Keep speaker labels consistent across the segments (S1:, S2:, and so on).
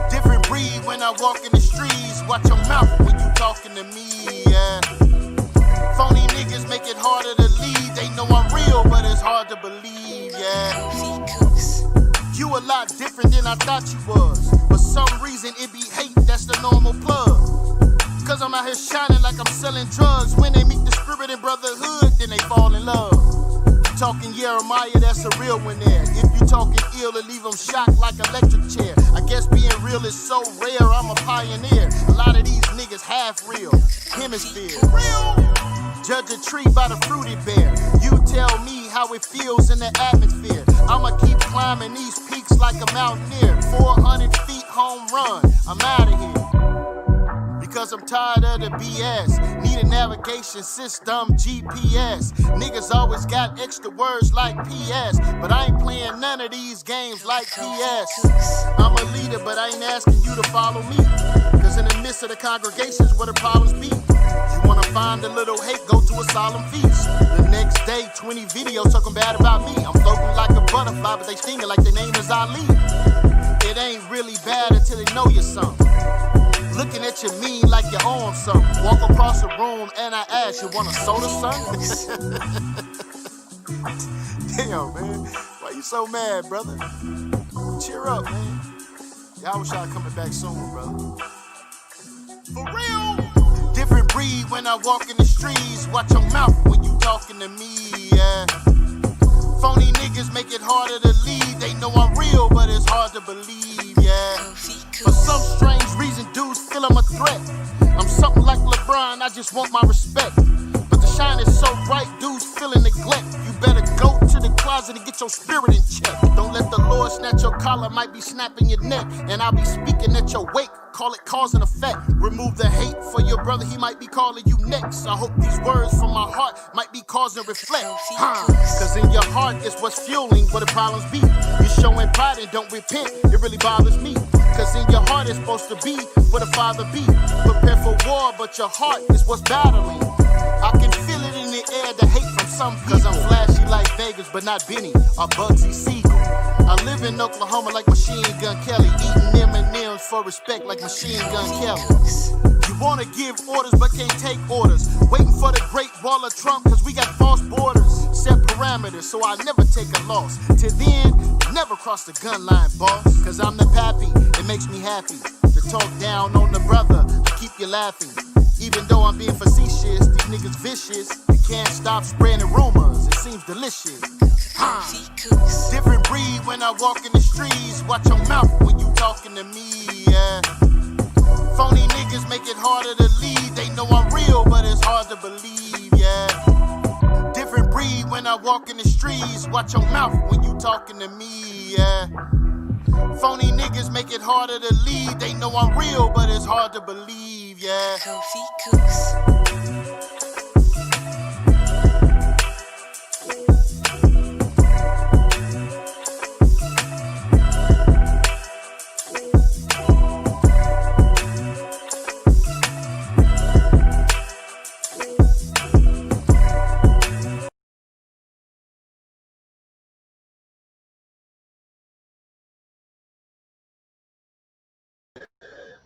S1: Different breed when I walk in the streets. Watch your mouth when you talking to me, yeah. Phony niggas make it harder to lead. They know I'm real, but it's hard to believe, yeah. You a lot different than I thought you was. For some reason it be hate, that's the normal plug. Cause I'm out here shining like I'm selling drugs. When they meet the spirit and brotherhood, then they fall in love. Talking Jeremiah, that's a real one there. If you talking ill, it leave them shocked like electric chair. I guess being real is so rare, I'm a pioneer. A lot of these niggas half real, hemisphere. Judge a tree by the fruity bear. You tell me how it feels in the atmosphere. I'ma keep climbing these peaks like a mountaineer. 400 feet home run, I'm out of here. Because I'm tired of the BS. Need a navigation system, GPS. Niggas always got extra words like PS. But I ain't playing none of these games like PS. I'm a leader, but I ain't asking you to follow me. Cause in the midst of the congregations where the problems be. You wanna find a little hate, go to a solemn feast. The next day, 20 videos talking bad about me. I'm floating like a butterfly, but they stinging like their name is Ali. It ain't really bad until they know you're something. Looking at you mean like you own something. Walk across the room and I ask, you want a soda, son? Damn, man. Why you so mad, brother? Cheer up, man. Y'all wish y'all coming back soon, brother. For real. Different breed when I walk in the streets. Watch your mouth when you talking to me, yeah. Phony niggas make it harder to lead. They know I'm real, but it's hard to believe, yeah. For some strange reason, dudes feel I'm a threat. I'm something like LeBron, I just want my respect. But the shine is so bright, dudes feeling neglect. You better go to the closet and get your spirit in check. Don't let the Lord snatch your collar, might be snapping your neck. And I'll be speaking at your wake, call it cause and effect. Remove the hate for your brother, he might be calling you next. I hope these words from my heart might be causing reflect. Cause in your heart is what's fueling where the problems be. You're showing pride and don't repent, it really bothers me. Cause in your heart is supposed to be where the Father be. Prepare for war, but your heart is what's battling. I can feel it in the air, the hate from some people. Cause I'm flashy like Vegas, but not Benny or Bugsy Siegel. I live in Oklahoma like Machine Gun Kelly. Eating M&M's for respect like Machine Gun Kelly. You wanna give orders but can't take orders. Waiting for the Great Wall of Trump cause we got false borders. Set parameters so I never take a loss. Till then, never cross the gun line, boss. Cause I'm the pappy, it makes me happy to talk down on the brother, to keep you laughing. Even though I'm being facetious, these niggas vicious. You can't stop spreading rumors, it seems delicious. Different breed when I walk in the streets. Watch your mouth when you talking to me, yeah. Phony niggas make it harder to lead. They know I'm real, but it's hard to believe, yeah. Different breed when I walk in the streets. Watch your mouth when you talking to me, yeah. Phony niggas make it harder to lead. They know I'm real, but it's hard to believe, yeah.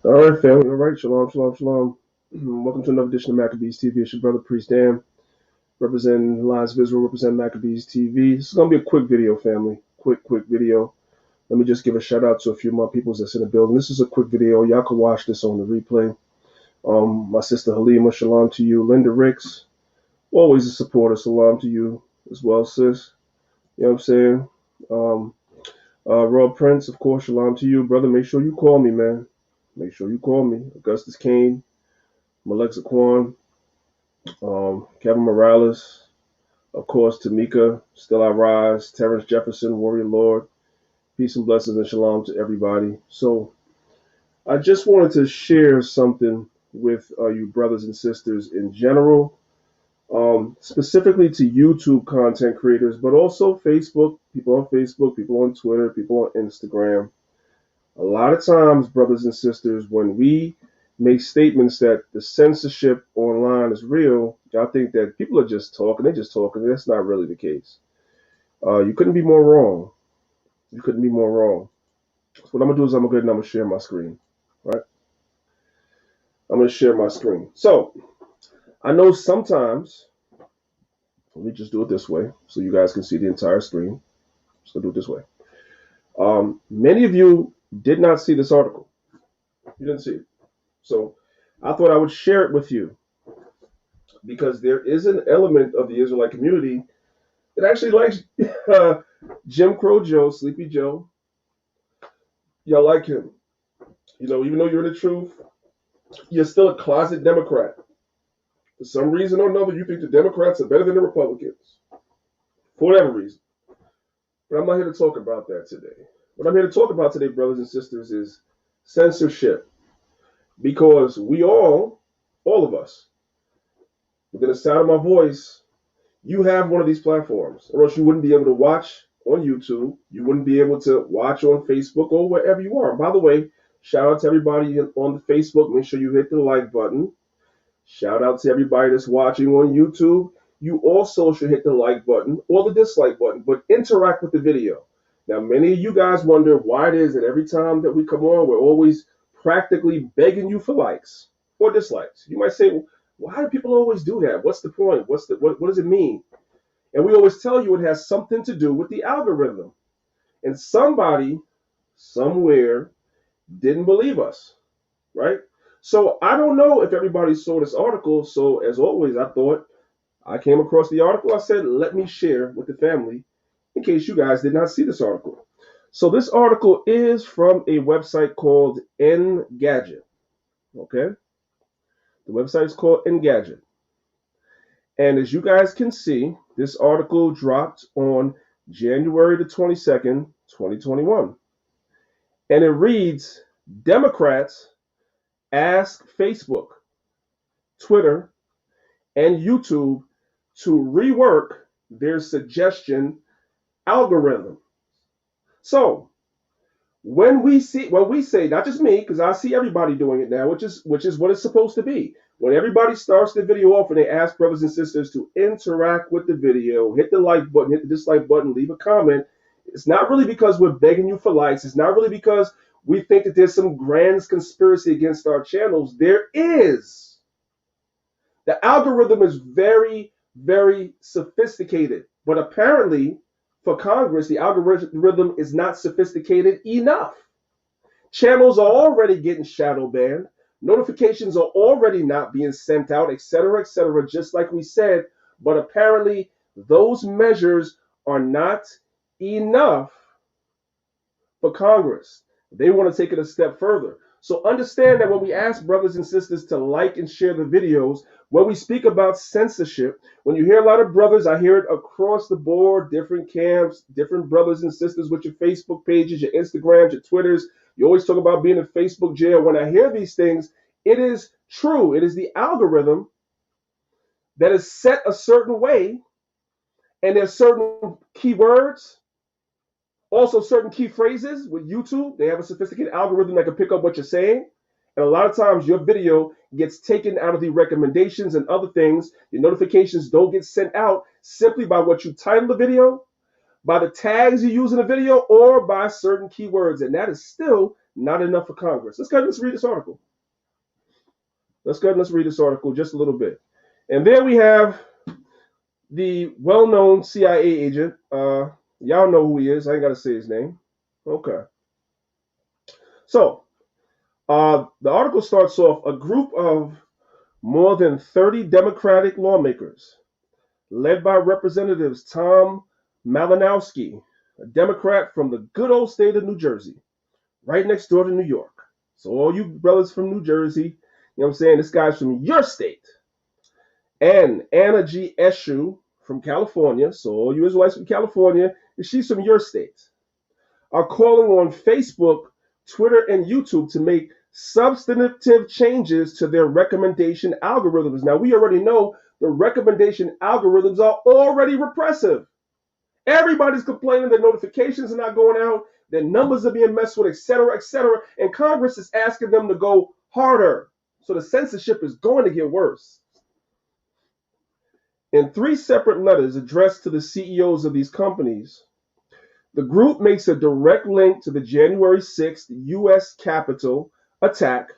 S2: All right, family. All right, shalom, shalom, shalom. Welcome to another edition of Maccabeestv. It's your brother, Priest Dan, representing the Lives of Israel, representing Maccabeestv. This is going to be a quick video, family. Quick video. Let me just give a shout out to a few more people that's in the building. This is a quick video. Y'all can watch this on the replay. My sister Halima, shalom to you. Linda Ricks, always a supporter. Shalom to you as well, sis. You know what I'm saying? Rob Prince, of course, shalom to you, brother. Make sure you call me, man. Make sure you call me. Augustus Kane, Malek Zaquan, Kevin Morales, of course, Tamika, Still I Rise, Terrence Jefferson, Warrior Lord. Peace and blessings and shalom to everybody. So I just wanted to share something with you brothers and sisters in general, specifically to YouTube content creators, but also Facebook, people on Twitter, people on Instagram. A lot of times, brothers and sisters, when we make statements that the censorship online is real, y'all think that people are just talking. They're just talking. That's not really the case. You couldn't be more wrong. You couldn't be more wrong. So what I'm gonna do is I'm gonna share my screen. Right? I'm gonna share my screen. So I know sometimes. Let me just do it this way so you guys can see the entire screen. So do it this way. Many of you did not see this article. You didn't see it. So I thought I would share it with you because there is an element of the Israelite community that actually likes Jim Crow Joe, Sleepy Joe. Y'all like him. You know, even though you're in the truth, you're still a closet Democrat. For some reason or another, you think the Democrats are better than the Republicans. For whatever reason. But I'm not here to talk about that today. What I'm here to talk about today, brothers and sisters, is censorship. Because we all of us, within the sound of my voice, you have one of these platforms, or else you wouldn't be able to watch on YouTube. You wouldn't be able to watch on Facebook or wherever you are. And by the way, shout out to everybody on the Facebook. Make sure you hit the like button. Shout out to everybody that's watching on YouTube. You also should hit the like button or the dislike button, but interact with the video. Now, many of you guys wonder why it is that every time that we come on, we're always practically begging you for likes or dislikes. You might say, well, why do people always do that? What's the point? What does it mean? And we always tell you it has something to do with the algorithm. And somebody somewhere didn't believe us, right? So I don't know if everybody saw this article. So as always, I came across the article. I said, let me share with the family in case you guys did not see this article. So this article is from a website called Engadget. Okay? The website is called Engadget. And as you guys can see, this article dropped on January the 22nd, 2021. And it reads, Democrats ask Facebook, Twitter, and YouTube to rework their suggestion algorithm. So when we say, not just me, because I see everybody doing it now, which is what it's supposed to be. When everybody starts the video off and they ask brothers and sisters to interact with the video, hit the like button, hit the dislike button, leave a comment, it's not really because we're begging you for likes. It's not really because we think that there's some grand conspiracy against our channels. There is. The algorithm is very, very sophisticated. But apparently, for Congress, the algorithm is not sophisticated enough. Channels are already getting shadow banned. Notifications are already not being sent out, etc., just like we said. But apparently, those measures are not enough for Congress. They want to take it a step further. So understand that when we ask brothers and sisters to like and share the videos, when we speak about censorship, when you hear a lot of brothers, I hear it across the board, different camps, different brothers and sisters with your Facebook pages, your Instagrams, your Twitters. You always talk about being in Facebook jail. When I hear these things, it is true. It is the algorithm that is set a certain way, and there's certain keywords, also certain key phrases. With YouTube, they have a sophisticated algorithm that can pick up what you're saying. And a lot of times your video gets taken out of the recommendations and other things. Your notifications don't get sent out simply by what you title the video, by the tags you use in the video, or by certain keywords. And that is still not enough for Congress. Let's go ahead and read this article. Let's read this article just a little bit. And there we have the well-known CIA agent. Y'all know who he is. I ain't got to say his name. Okay. So, the article starts off, a group of more than 30 Democratic lawmakers, led by Representatives Tom Malinowski, a Democrat from the good old state of New Jersey, right next door to New York. So all you brothers from New Jersey, you know what I'm saying, this guy's from your state. And Anna G. Eshoo from California, so all you Israelites from California, and she's from your state, are calling on Facebook, Twitter, and YouTube to make substantive changes to their recommendation algorithms. Now, we already know the recommendation algorithms are already repressive. Everybody's complaining that notifications are not going out, that numbers are being messed with, etc., and Congress is asking them to go harder. So the censorship is going to get worse. In 3 separate letters addressed to the CEOs of these companies, the group makes a direct link to the January 6th U.S. Capitol attack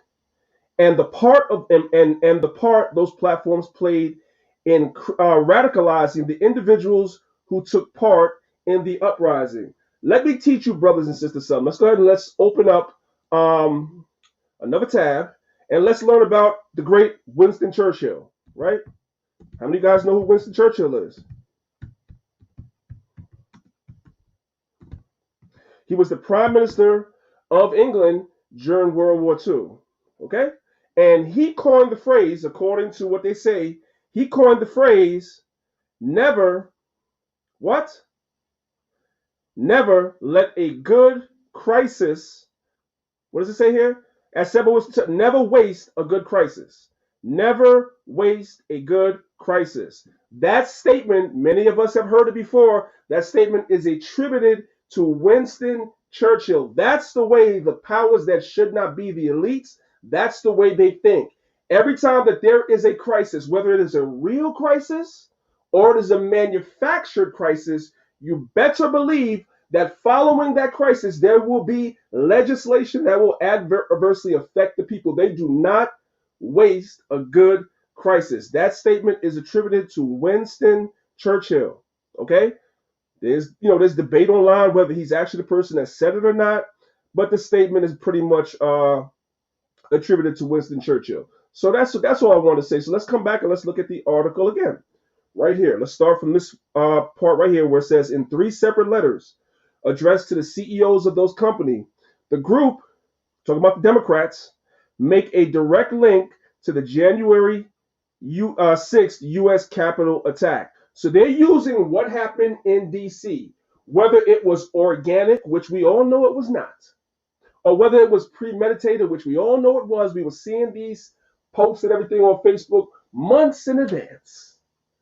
S2: and the part those platforms played in radicalizing the individuals who took part in the uprising. Let me teach you, brothers and sisters, something. Let's go ahead and let's open up another tab and let's learn about the great Winston Churchill, right? How many of you guys know who Winston Churchill is? He was the Prime Minister of England during World War II. Okay? And he coined the phrase, according to what they say, he coined the phrase, never, what? Never let a good crisis, what does it say here? As Seba was to never waste a good crisis. Never waste a good crisis. That statement, many of us have heard it before, that statement is attributed to Winston Churchill. That's the way the powers that should not be the elites, that's the way they think. Every time that there is a crisis, whether it is a real crisis or it is a manufactured crisis, you better believe that following that crisis, there will be legislation that will adversely affect the people. They do not waste a good crisis. That statement is attributed to Winston Churchill. Okay? There's debate online whether he's actually the person that said it or not, but the statement is pretty much attributed to Winston Churchill. So that's all I want to say. So let's come back and let's look at the article again. Right here. Let's start from this part right here where it says, in 3 separate letters addressed to the CEOs of those companies, the group, talking about the Democrats, make a direct link to the January 6th U.S. Capitol attack. So they're using what happened in D.C., whether it was organic, which we all know it was not, or whether it was premeditated, which we all know it was. We were seeing these posts and everything on Facebook months in advance.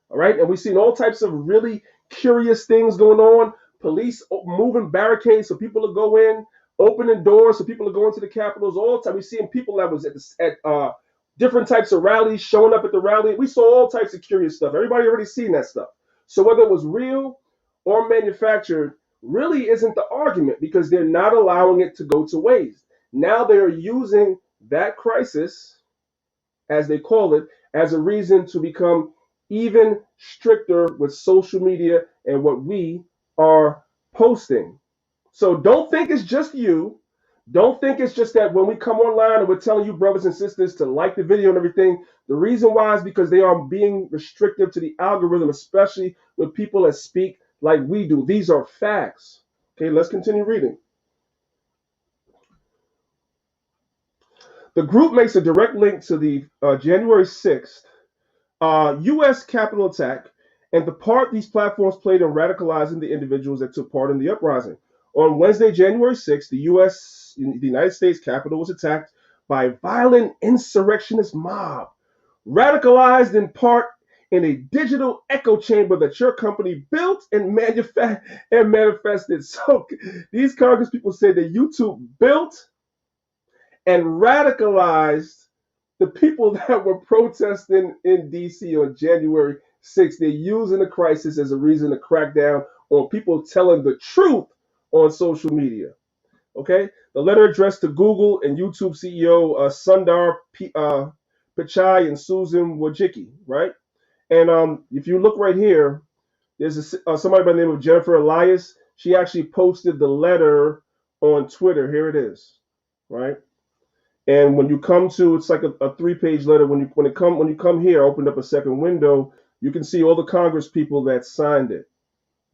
S2: All right. And we've seen all types of really curious things going on. Police moving barricades so people will go in, opening doors so people are going to the Capitals all the time. We're seeing people that was at different types of rallies showing up at the rally. We saw all types of curious stuff. Everybody already seen that stuff. So whether it was real or manufactured really isn't the argument, because they're not allowing it to go to waste. Now they're using that crisis, as they call it, as a reason to become even stricter with social media and what we are posting. So don't think it's just you. Don't think it's just that when we come online and we're telling you, brothers and sisters, to like the video and everything. The reason why is because they are being restrictive to the algorithm, especially with people that speak like we do. These are facts. Okay, let's continue reading. The group makes a direct link to the January 6th U.S. Capitol attack and the part these platforms played in radicalizing the individuals that took part in the uprising. On Wednesday, January 6th, the United States Capitol was attacked by a violent insurrectionist mob, radicalized in part in a digital echo chamber that your company built and manifested. So these Congress people say that YouTube built and radicalized the people that were protesting in D.C. on January 6th. They're using the crisis as a reason to crack down on people telling the truth on social media. Okay? The letter addressed to Google and YouTube CEO Sundar Pichai and Susan Wojcicki, right? And if you look right here, there's somebody by the name of Jennifer Elias. She actually posted the letter on Twitter. Here it is, right? And when you come to, it's like a 3-page letter. When you come here, I opened up a second window. You can see all the Congress people that signed it.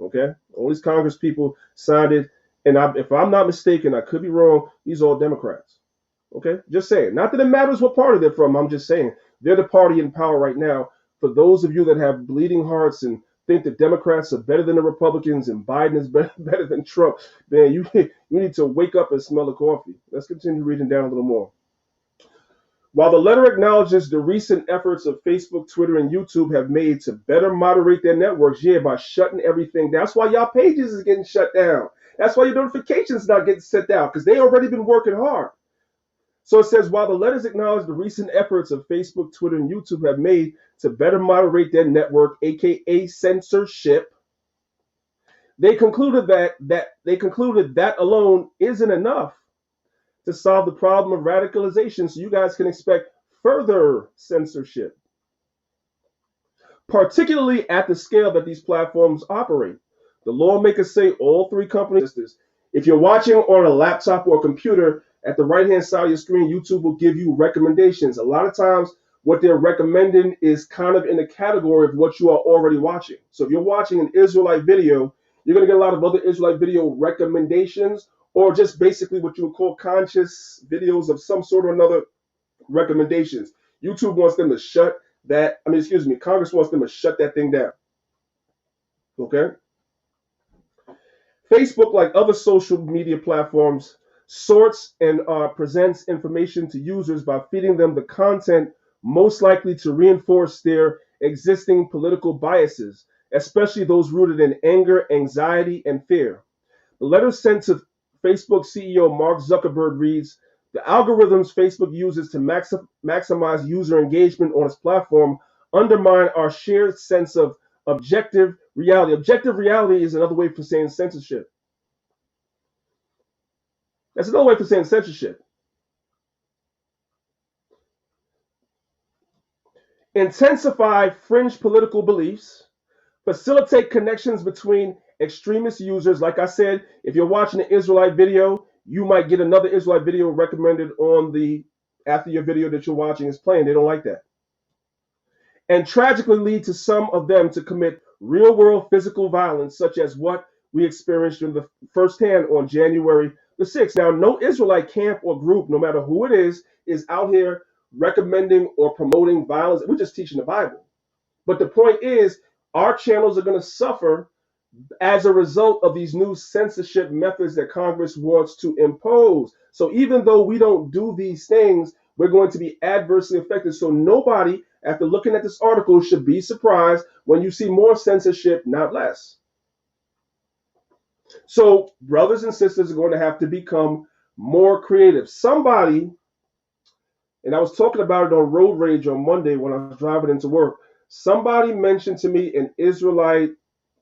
S2: Okay, all these Congress people signed it. And if I'm not mistaken, I could be wrong. These are all Democrats. Okay, just saying. Not that it matters what party they're from. I'm just saying they're the party in power right now. For those of you that have bleeding hearts and think that Democrats are better than the Republicans and Biden is better than Trump, man, you need to wake up and smell the coffee. Let's continue reading down a little more. While the letter acknowledges the recent efforts of Facebook, Twitter, and YouTube have made to better moderate their networks, by shutting everything down. That's why y'all pages is getting shut down. That's why your notifications not getting sent out, because they already been working hard. So it says, while the letters acknowledge the recent efforts of Facebook, Twitter, and YouTube have made to better moderate their network, aka censorship, they concluded that alone isn't enough to solve the problem of radicalization. So you guys can expect further censorship, particularly at the scale that these platforms operate. The lawmakers say all three companies. If you're watching on a laptop or a computer, at the right-hand side of your screen, YouTube will give you recommendations. A lot of times, what they're recommending is kind of in the category of what you are already watching. So if you're watching an Israelite video, you're going to get a lot of other Israelite video recommendations, or just basically what you would call conscious videos of some sort or another recommendations. YouTube wants them to shut that, Congress wants them to shut that thing down. Okay? Facebook, like other social media platforms, sorts and presents information to users by feeding them the content most likely to reinforce their existing political biases, especially those rooted in anger, anxiety, and fear. The letter sent to Facebook CEO Mark Zuckerberg reads, the algorithms Facebook uses to maximize user engagement on its platform undermine our shared sense of objective reality. Objective reality is another way for saying censorship. That's another way for saying censorship. Intensify fringe political beliefs, facilitate connections between extremist users. Like I said, if you're watching an Israelite video, you might get another Israelite video recommended after your video that you're watching is playing. They don't like that. And tragically lead to some of them to commit real-world physical violence, such as what we experienced in the firsthand on January the 6th. Now, no Israelite camp or group, no matter who it is out here recommending or promoting violence. We're just teaching the Bible. But the point is, our channels are going to suffer as a result of these new censorship methods that Congress wants to impose. So even though we don't do these things, we're going to be adversely affected. So nobody, after looking at this article, should be surprised when you see more censorship, not less. So brothers and sisters are going to have to become more creative. Somebody, and I was talking about it on Road Rage on Monday when I was driving into work, somebody mentioned to me an Israelite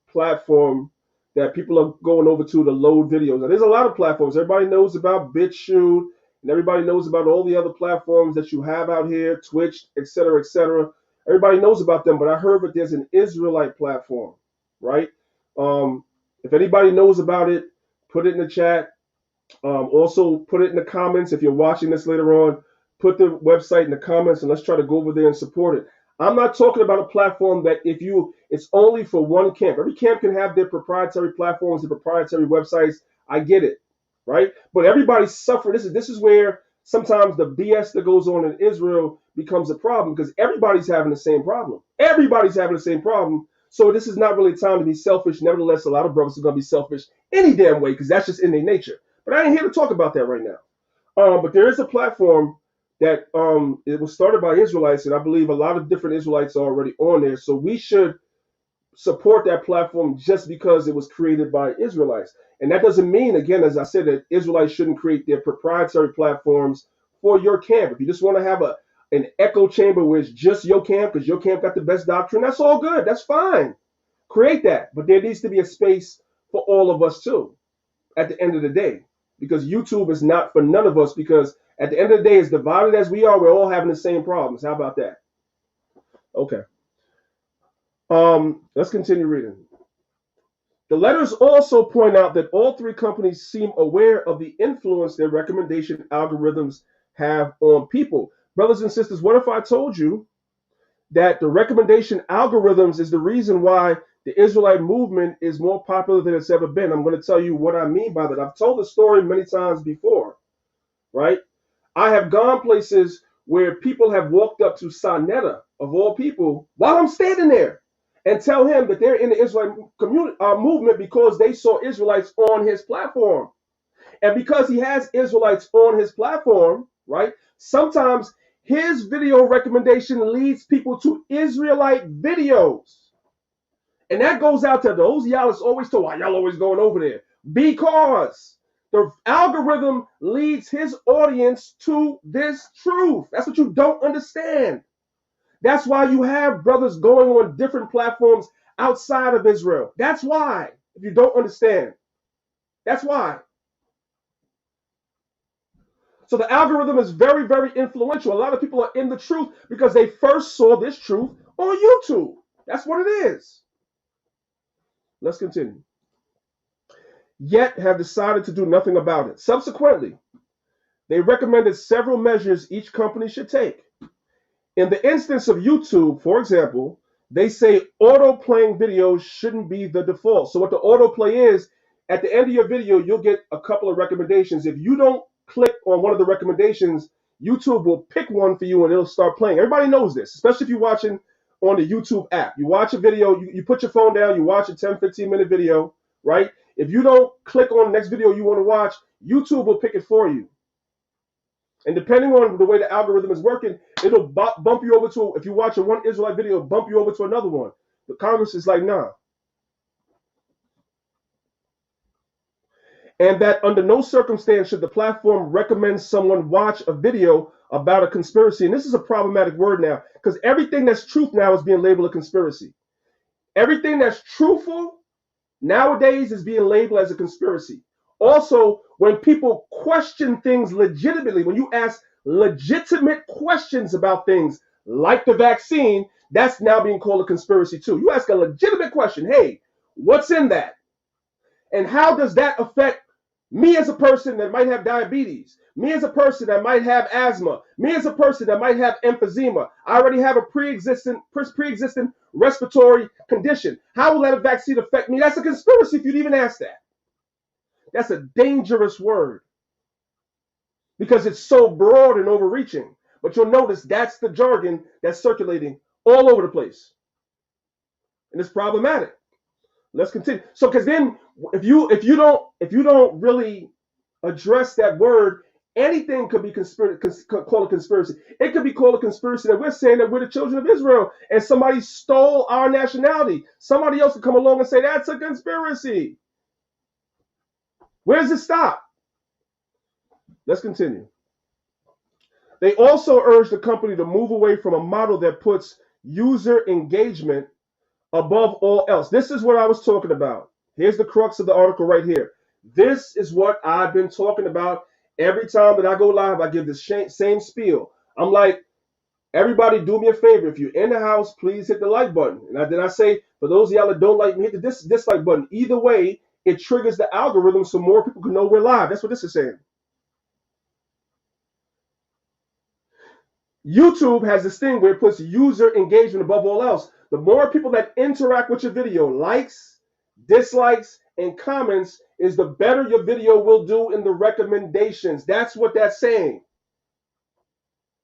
S2: platform that people are going over to load videos. Now, there's a lot of platforms. Everybody knows about BitChute, and everybody knows about all the other platforms that you have out here, Twitch, etc., etc. Everybody knows about them, but I heard that there's an Israelite platform, right? If anybody knows about it, put it in the chat. Also, put it in the comments if you're watching this later on. Put the website in the comments, and let's try to go over there and support it. I'm not talking about a platform that it's only for one camp. Every camp can have their proprietary platforms, their proprietary websites. I get it, right? But everybody's suffering. This is where sometimes the BS that goes on in Israel becomes a problem, because everybody's having the same problem. Everybody's having the same problem. So this is not really a time to be selfish. Nevertheless, a lot of brothers are going to be selfish any damn way, because that's just in their nature. But I ain't here to talk about that right now. But there is a platform that it was started by Israelites, and I believe a lot of different Israelites are already on there. So we should support that platform just because it was created by Israelites. And that doesn't mean, again, as I said, that Israelites shouldn't create their proprietary platforms for your camp. If you just want to have an echo chamber where it's just your camp because your camp got the best doctrine, that's all good. That's fine. Create that. But there needs to be a space for all of us too at the end of the day, because YouTube is not for none of us, because at the end of the day, as divided as we are, we're all having the same problems. How about that? Okay. Let's continue reading. The letters also point out that all three companies seem aware of the influence their recommendation algorithms have on people. Brothers and sisters, what if I told you that the recommendation algorithms is the reason why the Israelite movement is more popular than it's ever been? I'm going to tell you what I mean by that. I've told the story many times before, right? I have gone places where people have walked up to Sanetta, of all people, while I'm standing there, and tell him that they're in the Israelite movement because they saw Israelites on his platform. And because he has Israelites on his platform, right, sometimes his video recommendation leads people to Israelite videos. And that goes out to those y'all that's always told, why y'all always going over there? Because The algorithm leads his audience to this truth. That's what you don't understand. That's why you have brothers going on different platforms outside of Israel. That's why, if you don't understand. That's why. So the algorithm is very, very influential. A lot of people are in the truth because they first saw this truth on YouTube. That's what it is. Let's continue. Yet have decided to do nothing about it. Subsequently, they recommended several measures each company should take. In the instance of YouTube, for example, they say auto-playing videos shouldn't be the default. So what the autoplay is, at the end of your video, you'll get a couple of recommendations. If you don't click on one of the recommendations, YouTube will pick one for you and it'll start playing. Everybody knows this, especially if you're watching on the YouTube app. You watch a video, you put your phone down, you watch a 10, 15-minute video, right? If you don't click on the next video you want to watch, YouTube will pick it for you. And depending on the way the algorithm is working, it'll bump you over to, if you watch a one Israelite video, bump you over to another one. The Congress is like, nah. And that under no circumstance should the platform recommend someone watch a video about a conspiracy. And this is a problematic word now, because everything that's truth now is being labeled a conspiracy. Everything that's truthful nowadays is being labeled as a conspiracy. Also, when people question things legitimately, when you ask legitimate questions about things like the vaccine, that's now being called a conspiracy too. You ask a legitimate question, hey, what's in that? And how does that affect me as a person that might have diabetes, me as a person that might have asthma, me as a person that might have emphysema? I already have a pre-existing respiratory condition. How will that vaccine affect me? That's a conspiracy if you'd even ask that. That's a dangerous word because it's so broad and overreaching. But you'll notice that's the jargon that's circulating all over the place. And it's problematic. Let's continue. So because then if you don't really address that word, anything could be called a conspiracy. It could be called a conspiracy that we're saying that we're the children of Israel and somebody stole our nationality. Somebody else could come along and say that's a conspiracy. Where does it stop? Let's continue. They also urge the company to move away from a model that puts user engagement above all else. This is what I was talking about. Here's the crux of the article right here. This is what I've been talking about. Every time that I go live, I give this same spiel. I'm like, everybody do me a favor. If you're in the house, please hit the like button. And then I say, for those of y'all that don't like me, hit the dislike button. Either way, it triggers the algorithm so more people can know we're live. That's what this is saying. YouTube has this thing where it puts user engagement above all else. The more people that interact with your video, likes, dislikes, and comments, is the better your video will do in the recommendations. That's what that's saying.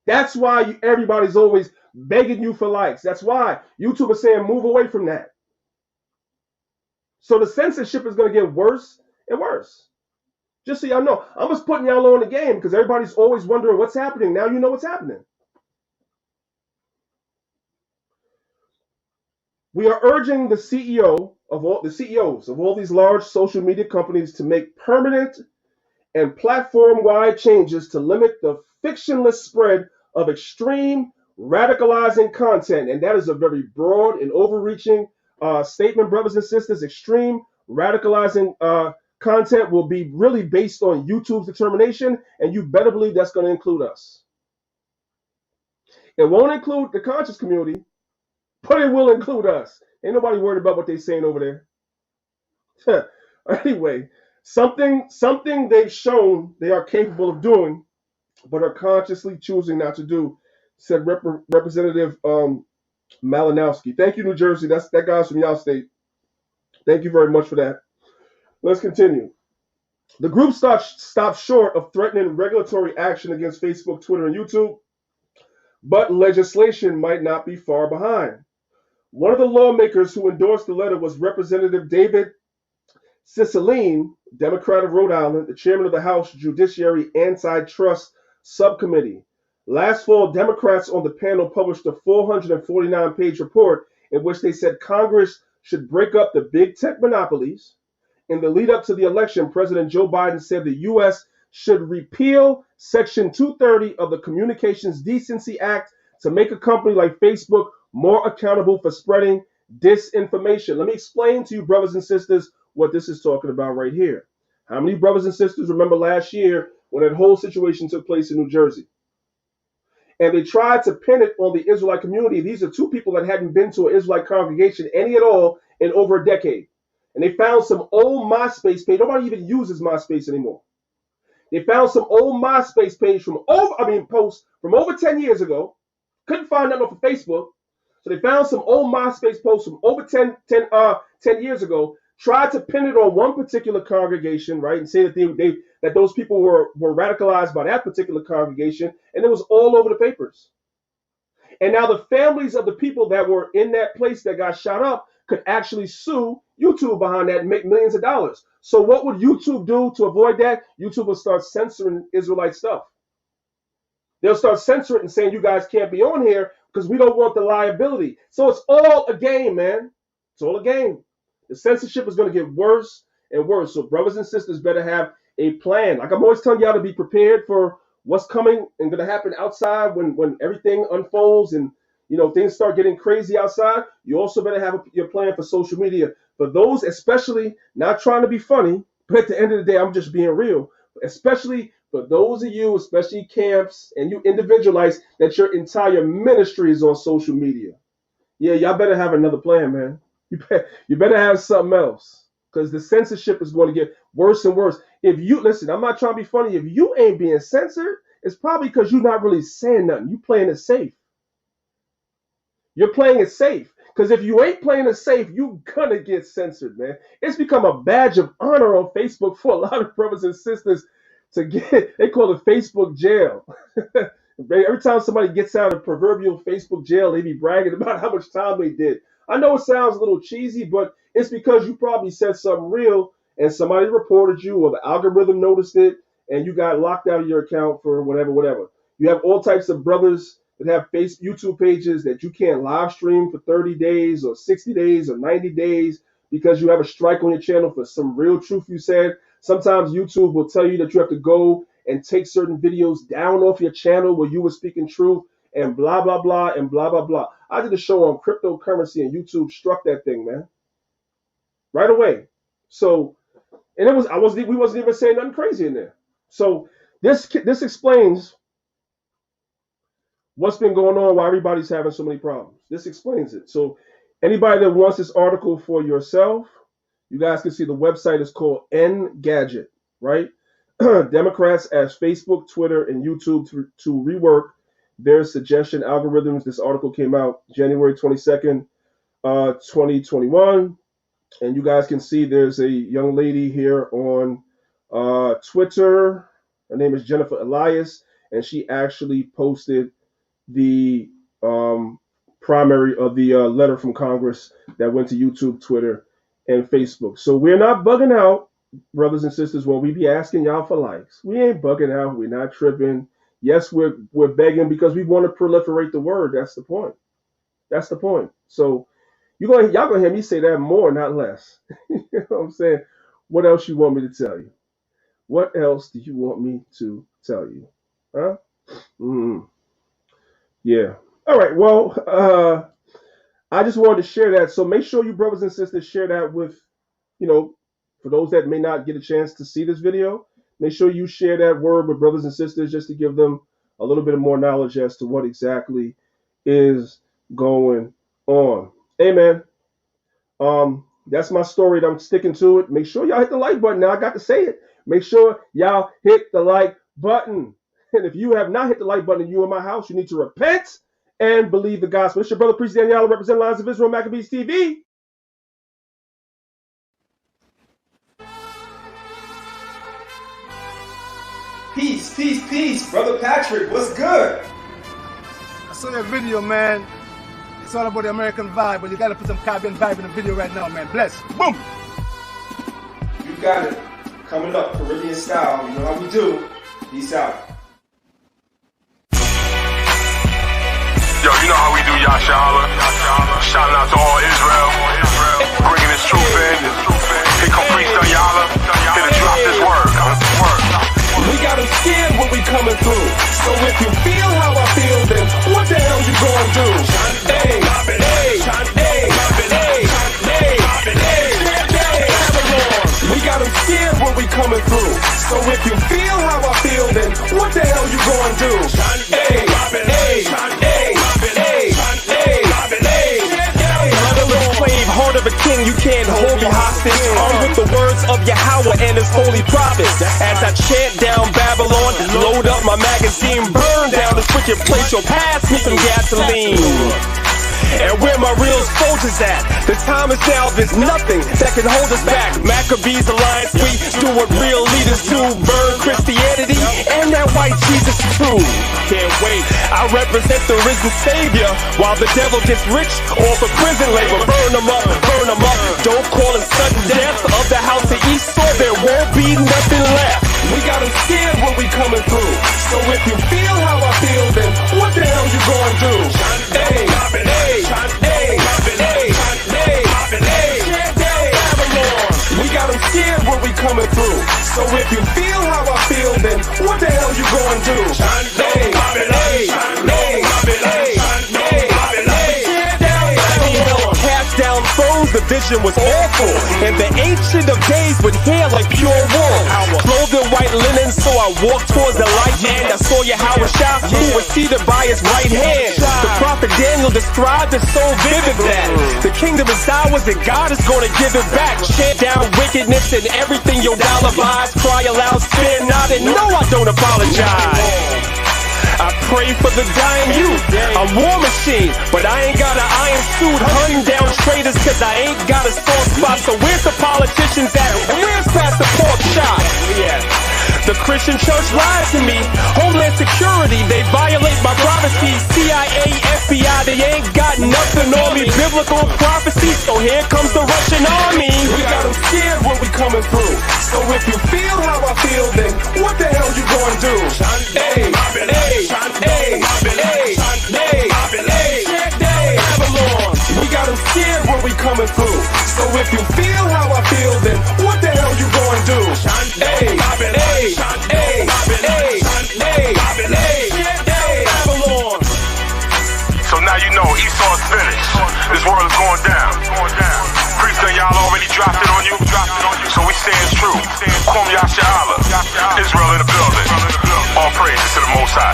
S2: That's why everybody's always begging you for likes. That's why YouTube is saying move away from that. So the censorship is going to get worse and worse. Just so y'all know, I'm just putting y'all on the game because everybody's always wondering what's happening. Now you know what's happening. We are urging the CEOs of all these large social media companies to make permanent and platform-wide changes to limit the fictionless spread of extreme radicalizing content. And that is a very broad and overreaching statement, brothers and sisters. Extreme radicalizing content will be really based on YouTube's determination, and you better believe that's going to include us. It won't include the conscious community, but it will include us. Ain't nobody worried about what they're saying over there. Anyway, something they've shown they are capable of doing, but are consciously choosing not to do, said Representative Malinowski. Thank you, New Jersey. That guy's from y'all state. Thank you very much for that. Let's continue. The group stopped short of threatening regulatory action against Facebook, Twitter, and YouTube, but legislation might not be far behind. One of the lawmakers who endorsed the letter was Representative David Cicilline, Democrat of Rhode Island, the chairman of the House Judiciary Antitrust Subcommittee. Last fall, Democrats on the panel published a 449-page report in which they said Congress should break up the big tech monopolies In the lead up to the election, President Joe Biden said the U.S. should repeal Section 230 of the Communications Decency Act to make a company like Facebook more accountable for spreading disinformation. Let me explain to you, brothers and sisters, what this is talking about right here. How many brothers and sisters remember last year when that whole situation took place in New Jersey? And they tried to pin it on the Israelite community. These are two people that hadn't been to an Israelite congregation any at all in over a decade. And they found some old MySpace page. Nobody even uses MySpace anymore. They found some old MySpace page posts from over 10 years ago. Couldn't find nothing for Facebook. So they found some old MySpace posts from over 10 years ago, tried to pin it on one particular congregation, right, and say that that those people were radicalized by that particular congregation, and it was all over the papers. And now the families of the people that were in that place that got shot up could actually sue YouTube behind that and make millions of dollars. So what would YouTube do to avoid that? YouTube will start censoring Israelite stuff. They'll start censoring it and saying, you guys can't be on here because we don't want the liability. So it's all a game, man. It's all a game. The censorship is going to get worse and worse. So brothers and sisters better have a plan. Like I'm always telling y'all to be prepared for what's coming and going to happen outside when everything unfolds and things start getting crazy outside. You also better have your plan for social media. For those, especially, not trying to be funny, but at the end of the day, I'm just being real. Especially for those of you, especially camps and you individualites, that your entire ministry is on social media. Yeah, y'all better have another plan, man. You better have something else, because the censorship is going to get worse and worse. If you listen, I'm not trying to be funny. If you ain't being censored, it's probably because you're not really saying nothing. You playing it safe. You're playing it safe. Because if you ain't playing it safe, you're gonna get censored, man. It's become a badge of honor on Facebook for a lot of brothers and sisters to get, they call it Facebook jail. Every time somebody gets out of proverbial Facebook jail, they be bragging about how much time they did. I know it sounds a little cheesy, but it's because you probably said something real and somebody reported you or the algorithm noticed it and you got locked out of your account for whatever. You have all types of brothers that have YouTube pages that you can't live stream for 30 days or 60 days or 90 days because you have a strike on your channel for some real truth you said. Sometimes YouTube will tell you that you have to go and take certain videos down off your channel where you were speaking truth and blah, blah, blah, and blah, blah, blah. I did a show on cryptocurrency and YouTube struck that thing, man. Right away. So, and we wasn't even saying nothing crazy in there. So this explains what's been going on, why everybody's having so many problems. This explains it. So anybody that wants this article for yourself, you guys can see the website is called Engadget, right? Democrats ask Facebook, Twitter, and YouTube to rework their suggestion algorithms. This article came out January 22nd, 2021. And you guys can see there's a young lady here on Twitter. Her name is Jennifer Elias, and she actually posted the primary of the letter from Congress that went to YouTube, Twitter, and Facebook. So we're not bugging out, brothers and sisters, when we be asking y'all for likes. We ain't bugging out. We're not tripping. Yes, we're begging because we want to proliferate the word. That's the point. That's the point. So y'all gonna hear me say that more, not less. You know what I'm saying? What else you want me to tell you? What else do you want me to tell you? Huh? Yeah. All right. Well, I just wanted to share that. So make sure you brothers and sisters share that with, for those that may not get a chance to see this video, make sure you share that word with brothers and sisters just to give them a little bit more knowledge as to what exactly is going on. Amen. That's my story. I'm sticking to it. Make sure y'all hit the like button. Now I got to say it. Make sure y'all hit the like button. And if you have not hit the like button and you in my house, you need to repent and believe the gospel. It's your brother, Priest Danyaahla, representing Lions of Israel, Maccabeestv.
S3: Peace, peace, peace. Brother Patrick, what's good?
S4: I saw your video, man. It's all about the American vibe, but you got to put some Caribbean vibe in the video right now, man. Bless. Boom.
S3: You got it. Coming up, Caribbean style. You know how we do. Peace out.
S5: Yo, you know how we do, Yashala. Shouting out to all Israel. Bringing this truth in. Here come Priest Danyaahla. Here to drop this word.
S3: We got them scared when we coming through. So if you feel how I feel, then what the hell you gonna do? Hey, hey, hey, we got them scared when we coming through. So if you feel how I feel, then what the hell you gonna do? Hey, hey, hey, slave, heart of a king, you can't hold me hostage. Armed with the words of Yahweh and his holy prophets. As I chant down Babylon, load up my magazine, burn down this wicked place, you'll pass me some gasoline. And where my real soldiers at? The time is now, there's nothing that can hold us back. Maccabees Alliance, we do what real leaders do. Burn Christianity and that white Jesus too. Can't wait, I represent the risen Savior, while the devil gets rich off of prison labor. Burn them up, don't call it sudden death of the house of Esau, there won't be nothing left. We got them scared when we coming through. So if you feel how I feel, then what the hell you gonna do? Hey, hey, we got them scared when we coming through. So if you feel how I feel, then what the hell you gonna do? Hey, cast down thrones, the vision was awful. And the ancient of days with hair like pure wool, clothed in white linen, so I walked towards the light. And I saw Yahweh who was seated by his right hand. The prophet Daniel described it so vivid that the kingdom is ours and God is gonna give it back. Chant down wickedness and everything your dollar buys. Cry aloud, spare not, and no, I don't apologize. I pray for the dying youth. I'm War Machine, but I ain't got an iron suit hunting down traitors, cause I ain't got a soft spot. So where's the politicians at? And where's Pastor Pork Chop? The Christian church lies to me. Homeland Security, they violate my privacy. CIA, FBI, they ain't got nothing on me. Biblical prophecy, so here comes the Russian army. We got them scared when we coming through. So if you feel how I feel, then what the hell you gonna do? Hey, hey, we got them scared when we coming through. So if you feel how I feel, then what the hell you gonna do? Hey,
S5: So now you know Esau's finished. This world is going down. Priest Danyaahla already dropped it on you. So we stand true. Qom Yashala. Israel in the building. All praises to the Most High.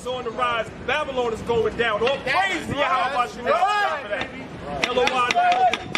S3: On the rise, Babylon is going down. All praise to Yahweh.